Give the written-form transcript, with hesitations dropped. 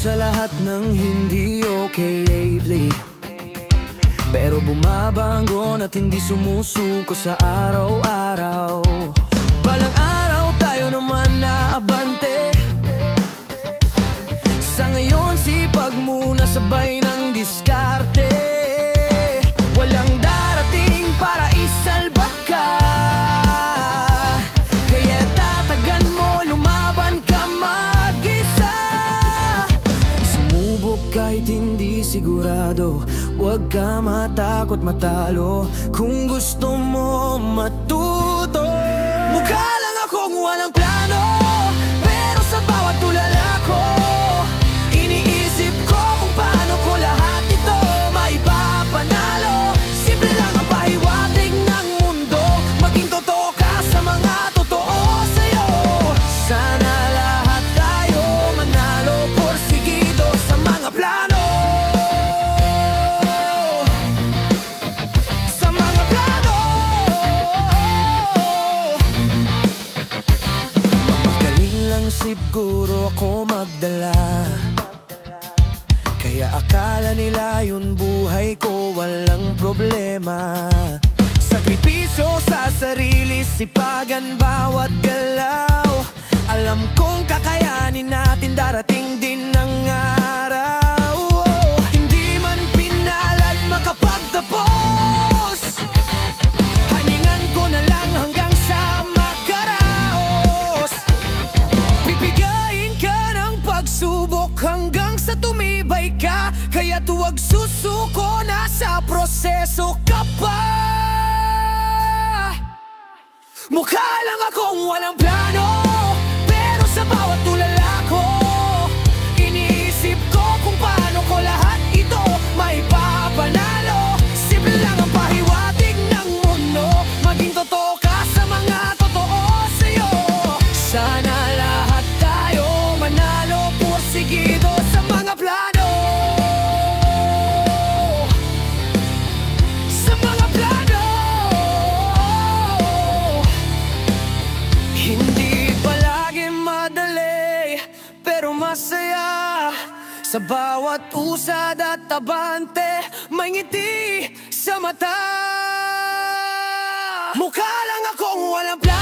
sa lahat ng hindi okay lately, pero bumabangon at hindi sumusuko sa araw-araw. Balang araw tayo naman naabante. Sa ngayon sipag muna sabay ng diskarte. Walang darating para isalba ka, kaya tatagan mo, lumaban ka mag-isa. Sumubok kahit hindi sigurado, huwag ka matakot matalo kung gusto mo matuto. Mukha lang akong walang plano, pero sa bawat tulala ko, iniisip ko kung paano ko lahat ito maipapanalo. Simple lang ang pahiwatig ng mundo, maging totoo ka sa mga totoo sa'yo. Sana lahat tayo manalo, porsigido sa mga plano. Siguro ako magdala, kaya akala nila yun buhay ko walang problema. Sakripisyo sa sarili, sipagan bawat galaw. Alam kong kakayanin natin, darating din ang araw. Hindi man pinalad makapagtapos, haningan ko na lang hanggang sa makaraos. Bibigayin ka ng pagsubok hanggang sa tumibay ka, kaya tuwag susuko, nasa proseso ka pa. Mukha lang akong walang plano, pero sa bawat tulala ko, iniisip ko kung paano ko lahat ito maipapanalo. Simple lang ang pahiwatig ng mundo, maging totoo ka sa mga totoo sa'yo. Sana lahat tayo manalo, porsigido sa mga plano. Sa mga plano. Hindi palagi madali, pero masaya. Sa bawat usad at abante, may ngiti sa mata. Mukha lang akong walang plano,